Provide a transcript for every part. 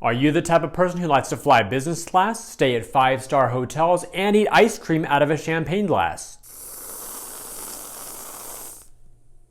Are you the type of person who likes to fly business class, stay at 5-star hotels, and eat ice cream out of a champagne glass?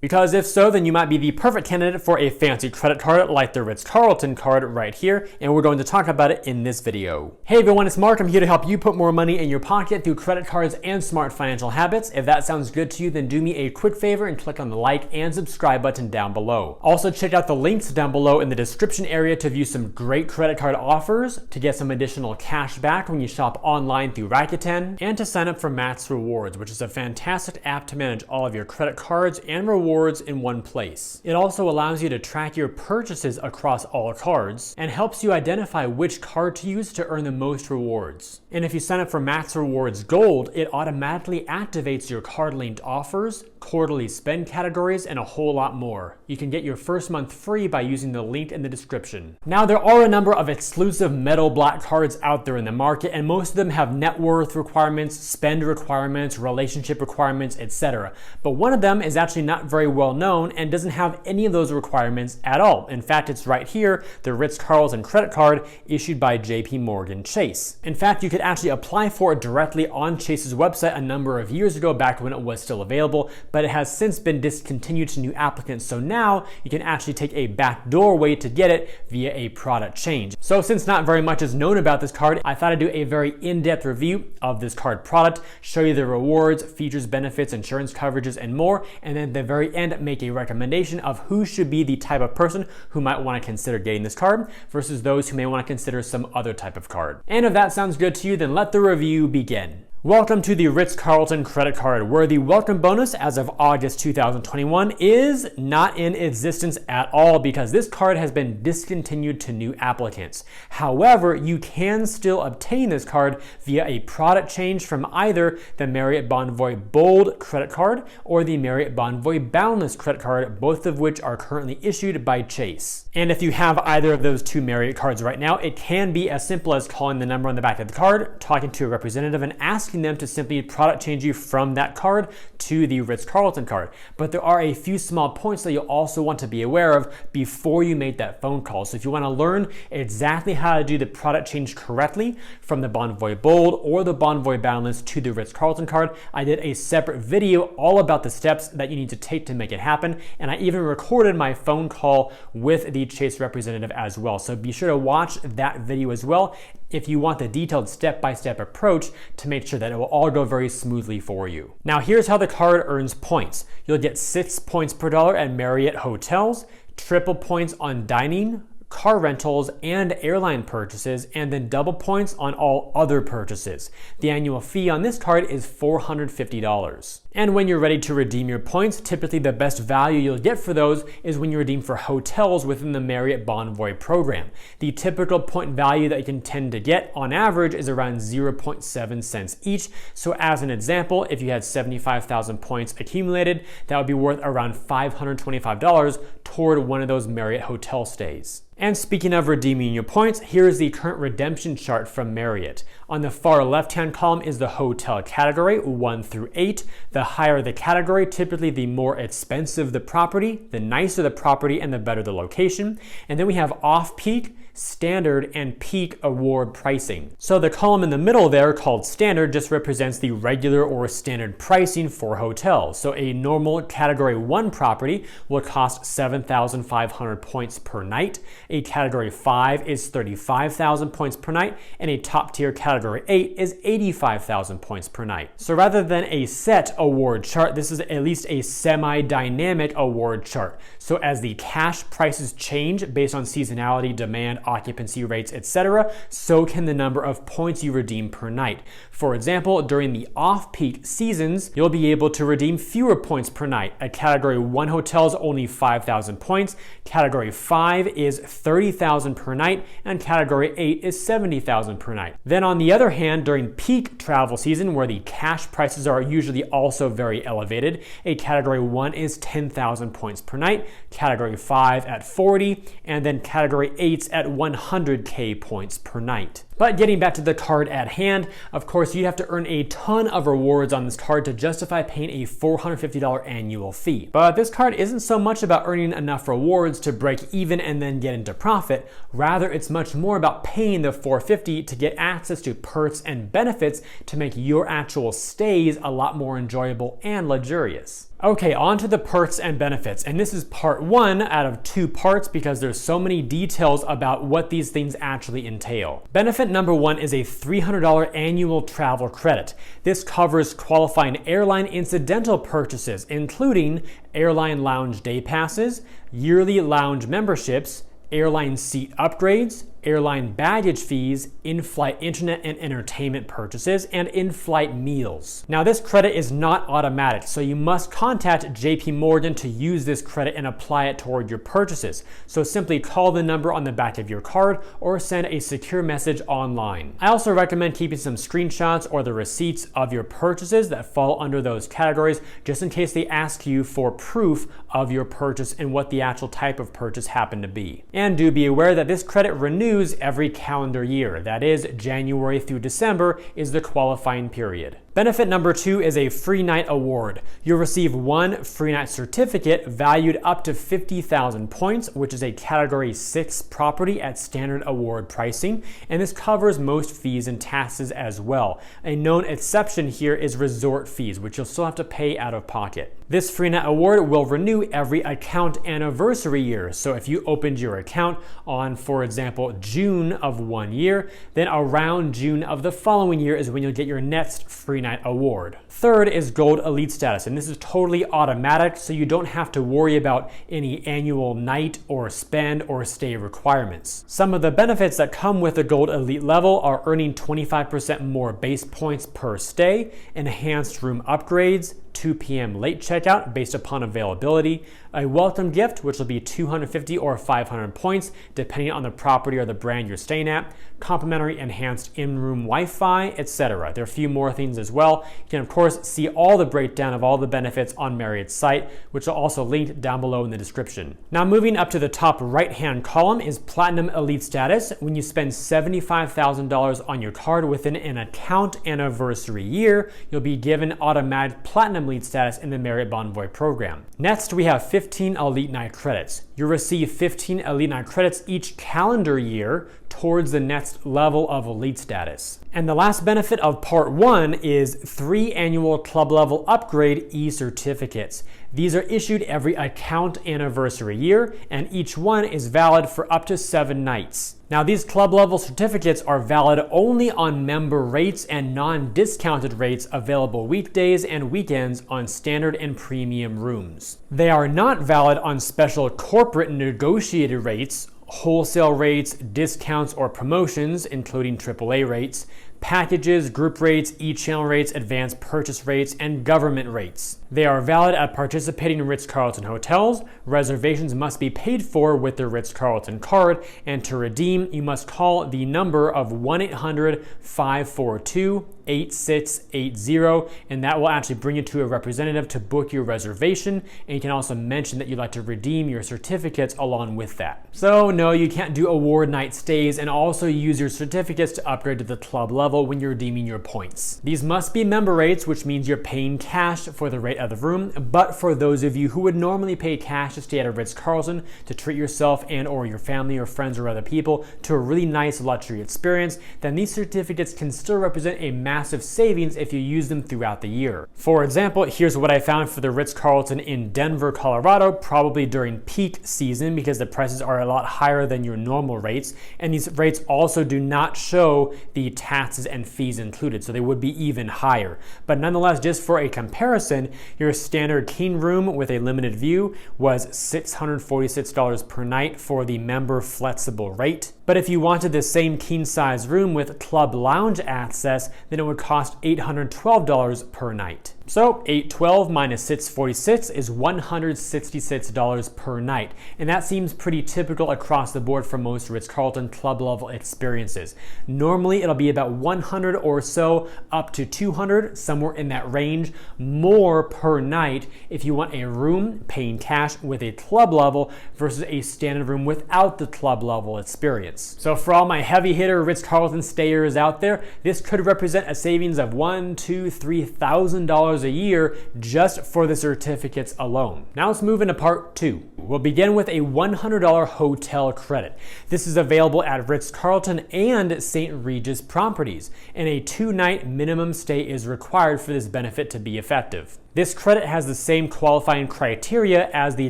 Because if so, then you might be the perfect candidate for a fancy credit card like the Ritz Carlton card right here, and we're going to talk about it in this video. Hey everyone, it's Mark. I'm here to help you put more money in your pocket through credit cards and smart financial habits. If that sounds good to you, then do me a quick favor and click on the like and subscribe button down below. Also, check out the links down below in the description area to view some great credit card offers, to get some additional cash back when you shop online through Rakuten, and to sign up for MAXREWARDS, which is a fantastic app to manage all of your credit cards and rewards in one place. It also allows you to track your purchases across all cards and helps you identify which card to use to earn the most rewards. And if you sign up for MAXREWARDS Gold, it automatically activates your card-linked offers, quarterly spend categories, and a whole lot more. You can get your first month free by using the link in the description. Now, there are a number of exclusive metal black cards out there in the market, and most of them have net worth requirements, spend requirements, relationship requirements, etc. But one of them is actually not very well known and doesn't have any of those requirements at all. In fact, it's right here, the Ritz Carlton Credit Card issued by JP Chase. In fact, you could actually apply for it directly on Chase's website a number of years ago, back when it was still available, but it has since been discontinued to new applicants. So now you can actually take a backdoor way to get it via a product change. So since not very much is known about this card, I thought I'd do a very in-depth review of this card product, show you the rewards, features, benefits, insurance coverages, and more, and then at the very end make a recommendation of who should be the type of person who might want to consider getting this card versus those who may want to consider some other type of card. And if that sounds good to you, then let the review begin. Welcome to the Ritz Carlton Credit Card, where the welcome bonus as of August 2021 is not in existence at all because this card has been discontinued to new applicants. However, you can still obtain this card via a product change from either the Marriott Bonvoy Bold credit card or the Marriott Bonvoy Boundless credit card, both of which are currently issued by Chase. And if you have either of those two Marriott cards right now, it can be as simple as calling the number on the back of the card, talking to a representative, and asking them to simply product change you from that card to the Ritz Carlton card. But there are a few small points that you'll also want to be aware of before you make that phone call. So if you want to learn exactly how to do the product change correctly from the Bonvoy Bold or the Bonvoy Boundless to the Ritz Carlton card, I did a separate video all about the steps that you need to take to make it happen. And I even recorded my phone call with the Chase representative as well. So be sure to watch that video as well if you want the detailed step-by-step approach to make sure that it will all go very smoothly for you. Now, here's how the card earns points. You'll get 6 points per dollar at Marriott hotels, triple points on dining, car rentals, and airline purchases, and then double points on all other purchases. The annual fee on this card is $450. And when you're ready to redeem your points, typically the best value you'll get for those is when you redeem for hotels within the Marriott Bonvoy program. The typical point value that you can tend to get on average is around 0.7 cents each. So as an example, if you had 75,000 points accumulated, that would be worth around $525 toward one of those Marriott hotel stays. And speaking of redeeming your points, here is the current redemption chart from Marriott. On the far left-hand column is the hotel category, 1 through 8. The higher the category, typically the more expensive the property, the nicer the property, and the better the location. And then we have off-peak, standard, and peak award pricing. So the column in the middle there, called standard, just represents the regular or standard pricing for hotels. So a normal category 1 property will cost 7,500 points per night. A category 5 is 35,000 points per night, and a top tier category 8 is 85,000 points per night. So rather than a set award chart, this is at least a semi-dynamic award chart. So as the cash prices change based on seasonality, demand, occupancy rates, etc., so can the number of points you redeem per night. For example, during the off-peak seasons, you'll be able to redeem fewer points per night. A category 1 hotel is only 5,000 points, category 5 is 30,000 per night, and category 8 is 70,000 per night. Then on the other hand, during peak travel season, where the cash prices are usually also very elevated, a category 1 is 10,000 points per night, category 5 at 40, and then category 8's at 100K points per night. But getting back to the card at hand, of course, you'd have to earn a ton of rewards on this card to justify paying a $450 annual fee. But this card isn't so much about earning enough rewards to break even and then get into profit. Rather, it's much more about paying the $450 to get access to perks and benefits to make your actual stays a lot more enjoyable and luxurious. Okay, on to the perks and benefits, and this is part one out of 2 parts because there's so many details about what these things actually entail. Benefit number 1 is a $300 annual travel credit. This covers qualifying airline incidental purchases, including airline lounge day passes, yearly lounge memberships, airline seat upgrades, airline baggage fees, in-flight internet and entertainment purchases, and in-flight meals. Now, this credit is not automatic, so you must contact JP Morgan to use this credit and apply it toward your purchases. So simply call the number on the back of your card or send a secure message online. I also recommend keeping some screenshots or the receipts of your purchases that fall under those categories, just in case they ask you for proof of your purchase and what the actual type of purchase happened to be. And do be aware that this credit renews every calendar year. That is, January through December is the qualifying period. Benefit number 2 is a free night award. You'll receive 1 free night certificate valued up to 50,000 points, which is a category 6 property at standard award pricing, and this covers most fees and taxes as well. A known exception here is resort fees, which you'll still have to pay out of pocket. This free night award will renew every account anniversary year. So if you opened your account on, for example, June of one year, then around June of the following year is when you'll get your next free night award. Third is Gold Elite status, and this is totally automatic, so you don't have to worry about any annual night or spend or stay requirements. Some of the benefits that come with the Gold Elite level are earning 25% more base points per stay, enhanced room upgrades, 2 p.m. late checkout based upon availability, a welcome gift, which will be 250 or 500 points, depending on the property or the brand you're staying at, complimentary enhanced in-room Wi-Fi, etc. There are a few more things as well. You can, of course, see all the breakdown of all the benefits on Marriott's site, which will also link down below in the description. Now, moving up to the top right-hand column is Platinum Elite status. When you spend $75,000 on your card within an account anniversary year, you'll be given automatic Platinum Elite status in the Marriott Bonvoy program. Next, we have 15 Elite Night credits. You'll receive 15 Elite Night credits each calendar year towards the next level of Elite status. And the last benefit of part 1 is 3 annual club level upgrade e-certificates. These are issued every account anniversary year, and each one is valid for up to 7 nights. Now, these club level certificates are valid only on member rates and non-discounted rates available weekdays and weekends on standard and premium rooms. They are not valid on special corporate negotiated rates, wholesale rates, discounts or promotions, including AAA rates, packages, group rates, e-channel rates, advanced purchase rates, and government rates. They are valid at participating Ritz Carlton hotels. Reservations must be paid for with the Ritz Carlton card, and to redeem, you must call the number of 1-800-542-8680, and that will actually bring you to a representative to book your reservation, and you can also mention that you'd like to redeem your certificates along with that. So no, you can't do award night stays and also use your certificates to upgrade to the club level when you're redeeming your points. These must be member rates, which means you're paying cash for the rate of the room, but for those of you who would normally pay cash to stay at a Ritz Carlton to treat yourself and or your family or friends or other people to a really nice luxury experience, then these certificates can still represent a massive savings if you use them throughout the year. For example, here's what I found for the Ritz Carlton in Denver, Colorado, probably during peak season because the prices are a lot higher than your normal rates, and these rates also do not show the taxes and fees included, so they would be even higher. But nonetheless, just for a comparison, your standard king room with a limited view was $646 per night for the member flexible rate. But if you wanted the same king size room with club lounge access, then it would cost $812 per night. So $812 minus $646 is $166 per night, and that seems pretty typical across the board for most Ritz-Carlton club level experiences. Normally it'll be about $100 or so up to $200, somewhere in that range, more per night if you want a room paying cash with a club level versus a standard room without the club level experience. certificates. So for all my heavy hitter Ritz Carlton stayers out there, this could represent a savings of $1,000, $2,000, $3,000 a year just for the certificates alone. Now let's move into part 2. We'll begin with a $100 hotel credit. This is available at Ritz Carlton and St. Regis properties, and a 2-night minimum stay is required for this benefit to be effective. This credit has the same qualifying criteria as the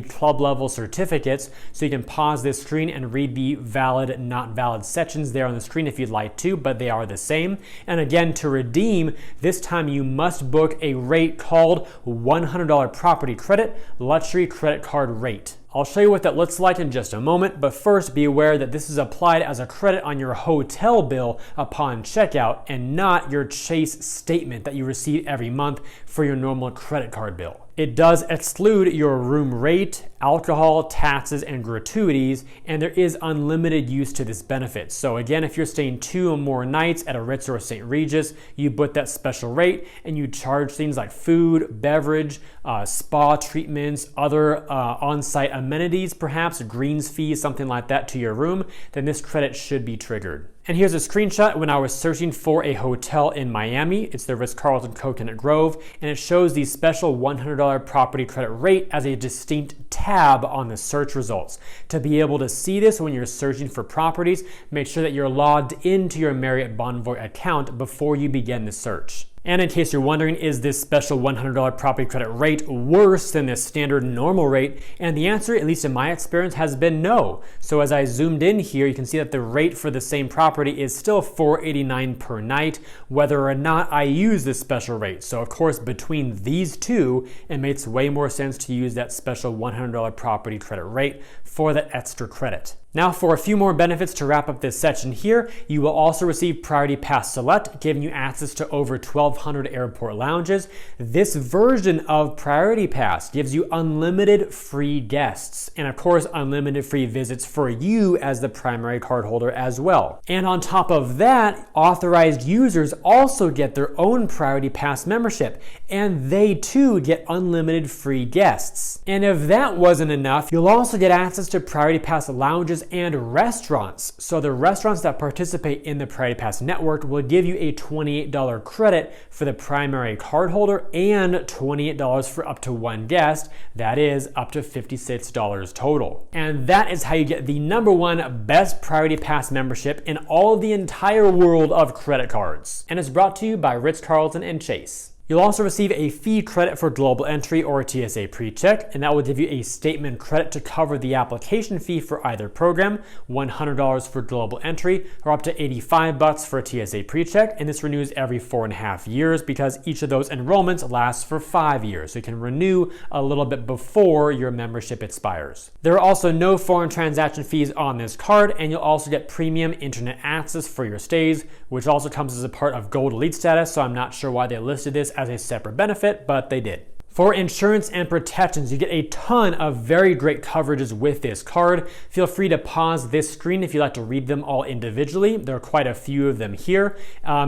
club level certificates, so you can pause this screen and read the valid, not valid sections there on the screen if you'd like to, but they are the same. And again, to redeem, this time you must book a rate called $100 property credit, luxury credit card rate. I'll show you what that looks like in just a moment, but first be aware that this is applied as a credit on your hotel bill upon checkout and not your Chase statement that you receive every month for your normal credit card bill. It does exclude your room rate, alcohol, taxes, and gratuities, and there is unlimited use to this benefit. So again, if you're staying 2 or more nights at a Ritz or St. Regis, you book that special rate and you charge things like food, beverage, spa treatments, other on-site amenities, perhaps greens fees, something like that to your room, then this credit should be triggered. And here's a screenshot when I was searching for a hotel in Miami. It's the Ritz Carlton Coconut Grove, and it shows the special $100 property credit rate as a distinct tab on the search results. To be able to see this when you're searching for properties, make sure that you're logged into your Marriott Bonvoy account before you begin the search. And in case you're wondering, is this special $100 property credit rate worse than the standard normal rate? And the answer, at least in my experience, has been no. So as I zoomed in here, you can see that the rate for the same property is still $489 per night, whether or not I use this special rate. So of course, between these two, it makes way more sense to use that special $100 property credit rate for that extra credit. Now for a few more benefits to wrap up this section here, you will also receive Priority Pass Select, giving you access to over 1,200 airport lounges. This version of Priority Pass gives you unlimited free guests, and of course unlimited free visits for you as the primary cardholder as well. And on top of that, authorized users also get their own Priority Pass membership, and they too get unlimited free guests. And if that wasn't enough, you'll also get access to Priority Pass lounges and restaurants. So the restaurants that participate in the Priority Pass network will give you a $28 credit for the primary cardholder and $28 for up to 1 guest. That is up to $56 total. And that is how you get the #1 best Priority Pass membership in all of the entire world of credit cards. And it's brought to you by Ritz Carlton and Chase. You'll also receive a fee credit for global entry or TSA PreCheck, and that will give you a statement credit to cover the application fee for either program, $100 for global entry or up to $85 for a TSA PreCheck, and this renews every 4.5 years because each of those enrollments lasts for 5 years, so you can renew a little bit before your membership expires. There are also no foreign transaction fees on this card, and you'll also get premium internet access for your stays, which also comes as a part of Gold Elite status, so I'm not sure why they listed this as a separate benefit, but they did. For insurance and protections, you get a ton of very great coverages with this card. Feel free to pause this screen if you'd like to read them all individually. There are quite a few of them here.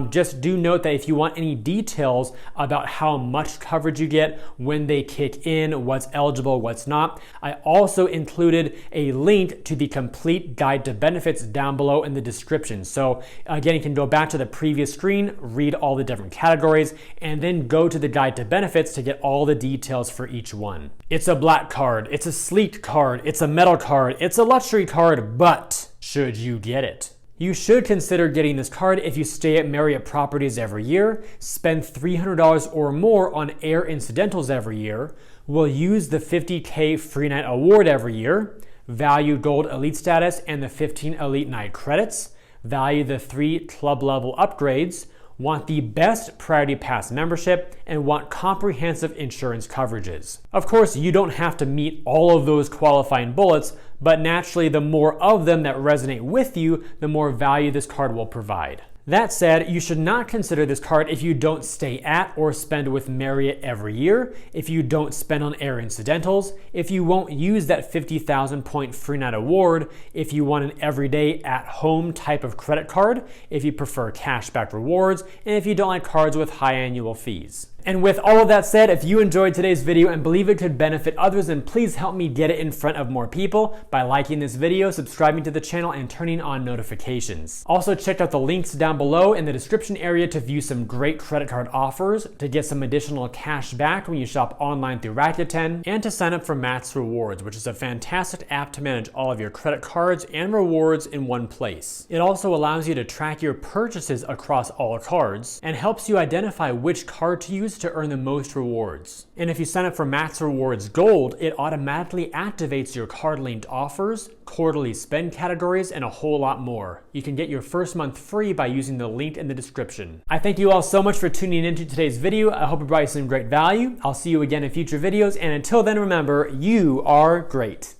Just do note that if you want any details about how much coverage you get, when they kick in, what's eligible, what's not, I also included a link to the complete guide to benefits down below in the description. So again, you can go back to the previous screen, read all the different categories, and then go to the guide to benefits to get all the details for each one. It's a black card, it's a sleek card, it's a metal card, it's a luxury card, but should you get it? You should consider getting this card if you stay at Marriott properties every year, spend $300 or more on air incidentals every year, will use the 50K free night award every year, value Gold Elite status and the 15 Elite Night credits, value the 3 club level upgrades, want the best Priority Pass membership, and want comprehensive insurance coverages. Of course, you don't have to meet all of those qualifying bullets, but naturally the more of them that resonate with you, the more value this card will provide. That said, you should not consider this card if you don't stay at or spend with Marriott every year, if you don't spend on air incidentals, if you won't use that 50,000 point free night award, if you want an everyday at-home type of credit card, if you prefer cashback rewards, and if you don't like cards with high annual fees. And with all of that said, if you enjoyed today's video and believe it could benefit others, then please help me get it in front of more people by liking this video, subscribing to the channel, and turning on notifications. Also, check out the links down below in the description area to view some great credit card offers, to get some additional cash back when you shop online through Rakuten, and to sign up for MAXREWARDS, which is a fantastic app to manage all of your credit cards and rewards in one place. It also allows you to track your purchases across all cards and helps you identify which card to use to earn the most rewards. And if you sign up for MAXREWARDS Gold, it automatically activates your card-linked offers, quarterly spend categories, and a whole lot more. You can get your first month free by using the link in the description. I thank you all so much for tuning into today's video. I hope it brought you some great value. I'll see you again in future videos, and until then, remember, you are great.